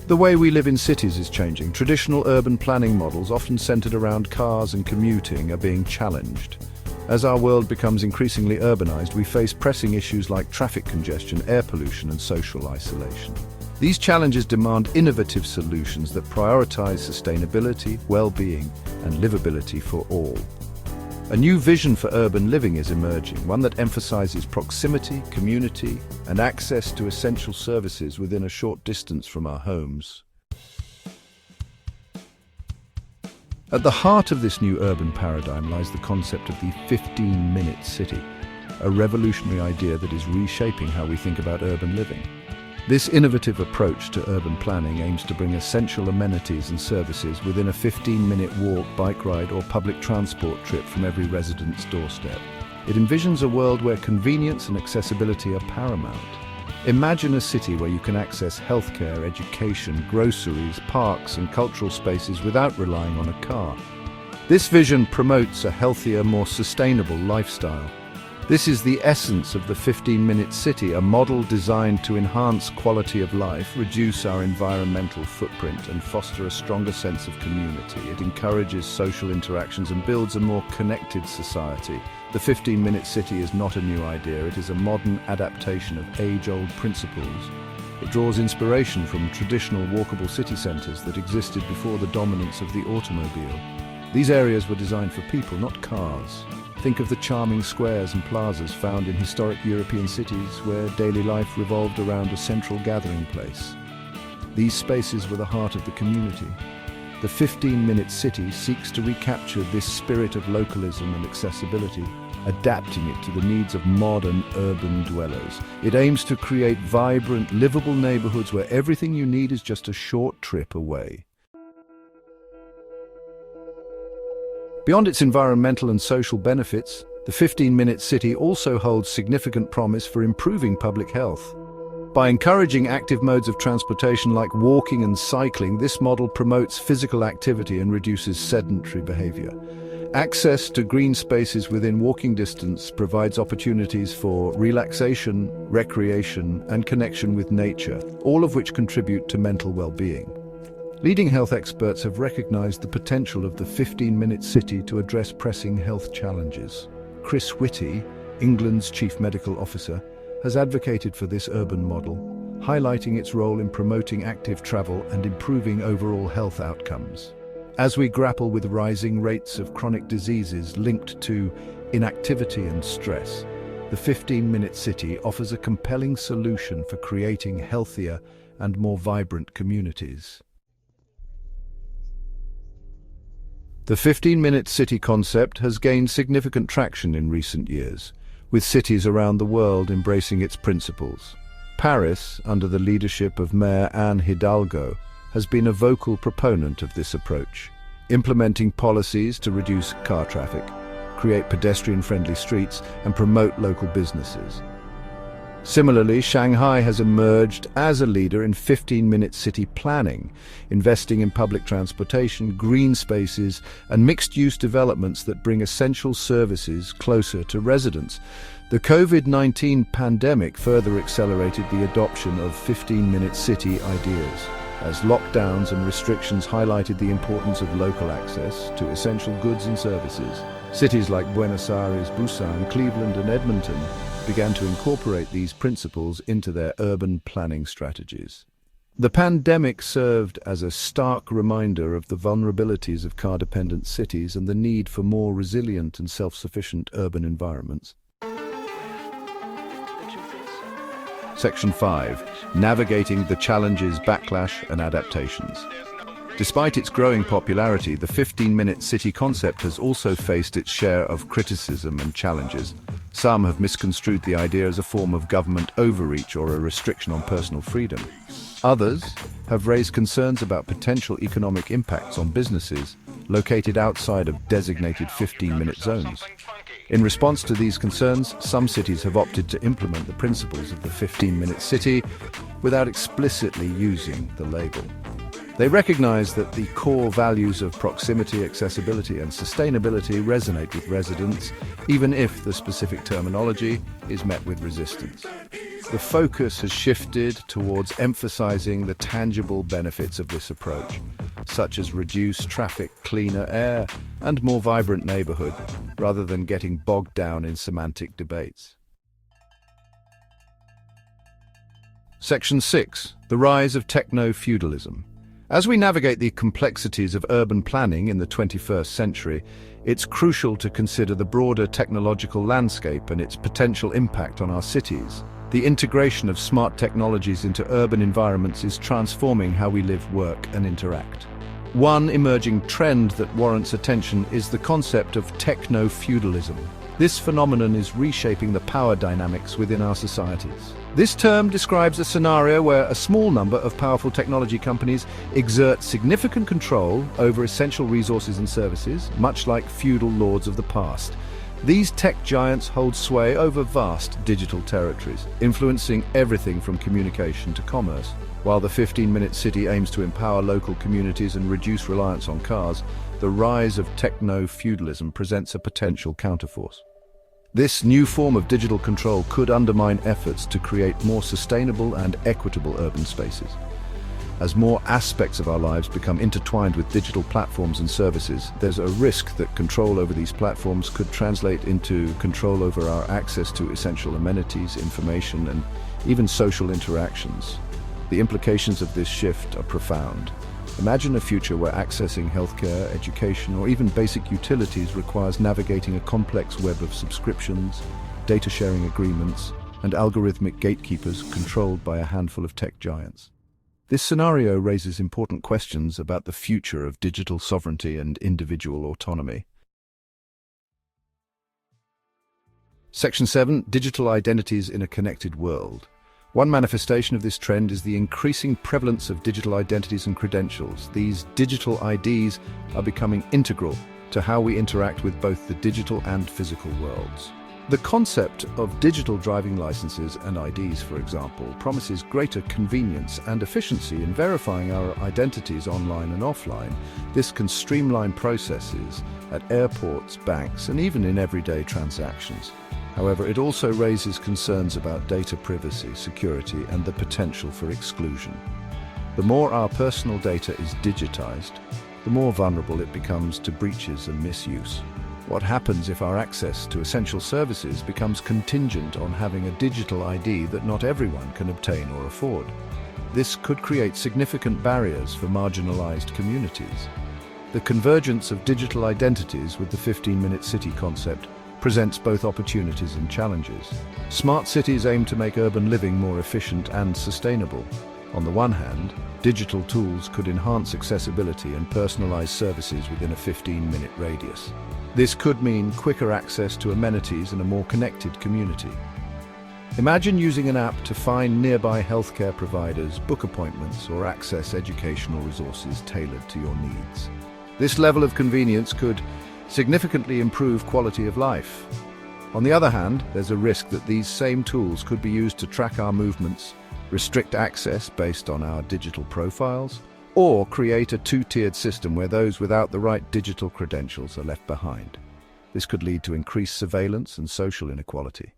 The way we live in cities is changing. Traditional urban planning models, often centered around cars and commuting, are being challenged. As our world becomes increasingly urbanized, we face pressing issues like traffic congestion, air pollution, and social isolation. These challenges demand innovative solutions that prioritize sustainability, well-being, and livability for all. A new vision for urban living is emerging, one that emphasizes proximity, community, and access to essential services within a short distance from our homes. At the heart of this new urban paradigm lies the concept of the 15-minute city, a revolutionary idea that is reshaping how we think about urban living. This innovative approach to urban planning aims to bring essential amenities and services within a 15-minute walk, bike ride, or public transport trip from every resident's doorstep. It envisions a world where convenience and accessibility are paramount. Imagine a city where you can access healthcare, education, groceries, parks, and cultural spaces without relying on a car. This vision promotes a healthier, more sustainable lifestyle. This is the essence of the 15-minute city, a model designed to enhance quality of life, reduce our environmental footprint, and foster a stronger sense of community. It encourages social interactions and builds a more connected society. The 15-minute city is not a new idea, it is a modern adaptation of age-old principles. It draws inspiration from traditional walkable city centres that existed before the dominance of the automobile. These areas were designed for people, not cars. Think of the charming squares and plazas found in historic European cities where daily life revolved around a central gathering place. These spaces were the heart of the community. The 15-minute city seeks to recapture this spirit of localism and accessibility, adapting it to the needs of modern urban dwellers. It aims to create vibrant, livable neighborhoods where everything you need is just a short trip away. Beyond its environmental and social benefits, the 15-minute city also holds significant promise for improving public health. By encouraging active modes of transportation like walking and cycling, this model promotes physical activity and reduces sedentary behavior. Access to green spaces within walking distance provides opportunities for relaxation, recreation, and connection with nature, all of which contribute to mental well-being. Leading health experts have recognized the potential of the 15-minute city to address pressing health challenges. Chris Whitty, England's Chief Medical Officer, has advocated for this urban model, highlighting its role in promoting active travel and improving overall health outcomes. As we grapple with rising rates of chronic diseases linked to inactivity and stress, the 15-minute city offers a compelling solution for creating healthier and more vibrant communities. The 15-minute city concept has gained significant traction in recent years, with cities around the world embracing its principles. Paris, under the leadership of Mayor Anne Hidalgo, has been a vocal proponent of this approach, implementing policies to reduce car traffic, create pedestrian-friendly streets, and promote local businesses. Similarly, Shanghai has emerged as a leader in 15-minute city planning, investing in public transportation, green spaces, and mixed-use developments that bring essential services closer to residents. The COVID-19 pandemic further accelerated the adoption of 15-minute city ideas, as lockdowns and restrictions highlighted the importance of local access to essential goods and services. Cities like Buenos Aires, Busan, Cleveland, and Edmonton began to incorporate these principles into their urban planning strategies. The pandemic served as a stark reminder of the vulnerabilities of car-dependent cities and the need for more resilient and self-sufficient urban environments. Section 5. Navigating the challenges, backlash, and adaptations. Despite its growing popularity, the 15-minute city concept has also faced its share of criticism and challenges. Some have misconstrued the idea as a form of government overreach or a restriction on personal freedom. Others have raised concerns about potential economic impacts on businesses located outside of designated 15-minute zones. In response to these concerns, some cities have opted to implement the principles of the 15-minute city without explicitly using the label. They recognize that the core values of proximity, accessibility, and sustainability resonate with residents, even if the specific terminology is met with resistance. The focus has shifted towards emphasizing the tangible benefits of this approach, such as reduced traffic, cleaner air, and more vibrant neighborhood, rather than getting bogged down in semantic debates. Section 6. The rise of techno-feudalism. As we navigate the complexities of urban planning in the 21st century, it's crucial to consider the broader technological landscape and its potential impact on our cities. The integration of smart technologies into urban environments is transforming how we live, work, and interact. One emerging trend that warrants attention is the concept of techno-feudalism. This phenomenon is reshaping the power dynamics within our societies. This term describes a scenario where a small number of powerful technology companies exert significant control over essential resources and services, much like feudal lords of the past. These tech giants hold sway over vast digital territories, influencing everything from communication to commerce. While the 15-minute city aims to empower local communities and reduce reliance on cars, the rise of techno-feudalism presents a potential counterforce. This new form of digital control could undermine efforts to create more sustainable and equitable urban spaces. As more aspects of our lives become intertwined with digital platforms and services, there's a risk that control over these platforms could translate into control over our access to essential amenities, information, and even social interactions. The implications of this shift are profound. Imagine a future where accessing healthcare, education, or even basic utilities requires navigating a complex web of subscriptions, data sharing agreements, and algorithmic gatekeepers controlled by a handful of tech giants. This scenario raises important questions about the future of digital sovereignty and individual autonomy. Section 7. Digital identities in a connected world. One manifestation of this trend is the increasing prevalence of digital identities and credentials. These digital IDs are becoming integral to how we interact with both the digital and physical worlds. The concept of digital driving licenses and IDs, for example, promises greater convenience and efficiency in verifying our identities online and offline. This can streamline processes at airports, banks, and even in everyday transactions. However, it also raises concerns about data privacy, security, and the potential for exclusion. The more our personal data is digitized, the more vulnerable it becomes to breaches and misuse. What happens if our access to essential services becomes contingent on having a digital ID that not everyone can obtain or afford? This could create significant barriers for marginalized communities. The convergence of digital identities with the 15-minute city concept presents both opportunities and challenges. Smart cities aim to make urban living more efficient and sustainable. On the one hand, digital tools could enhance accessibility and personalize services within a 15-minute radius. This could mean quicker access to amenities and a more connected community. Imagine using an app to find nearby healthcare providers, book appointments, or access educational resources tailored to your needs. This level of convenience could significantly improve quality of life. On the other hand, there's a risk that these same tools could be used to track our movements, restrict access based on our digital profiles, or create a two-tiered system where those without the right digital credentials are left behind. This could lead to increased surveillance and social inequality.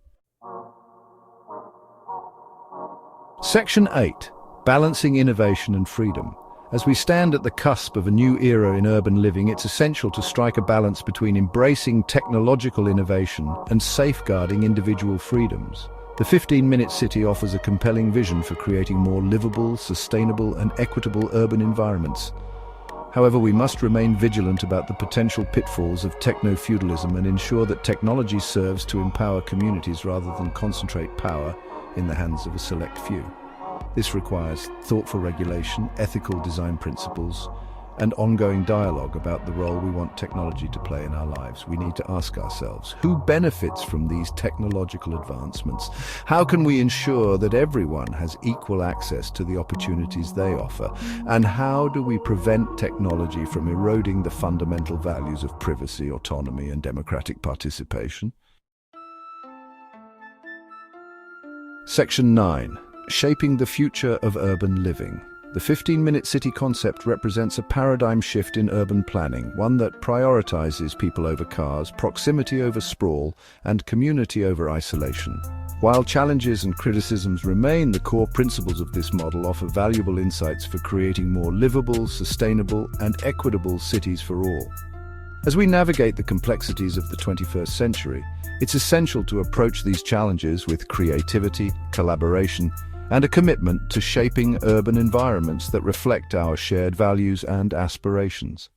Section 8. Balancing innovation and freedom. As we stand at the cusp of a new era in urban living, it's essential to strike a balance between embracing technological innovation and safeguarding individual freedoms. The 15-minute city offers a compelling vision for creating more livable, sustainable, and equitable urban environments. However, we must remain vigilant about the potential pitfalls of techno-feudalism and ensure that technology serves to empower communities rather than concentrate power in the hands of a select few. This requires thoughtful regulation, ethical design principles, and ongoing dialogue about the role we want technology to play in our lives. We need to ask ourselves, who benefits from these technological advancements? How can we ensure that everyone has equal access to the opportunities they offer? And how do we prevent technology from eroding the fundamental values of privacy, autonomy, and democratic participation? Section 9. Shaping the future of urban living. The 15-minute city concept represents a paradigm shift in urban planning, one that prioritizes people over cars, proximity over sprawl, and community over isolation. While challenges and criticisms remain, the core principles of this model offer valuable insights for creating more livable, sustainable, and equitable cities for all. As we navigate the complexities of the 21st century, it's essential to approach these challenges with creativity, collaboration, and a commitment to shaping urban environments that reflect our shared values and aspirations.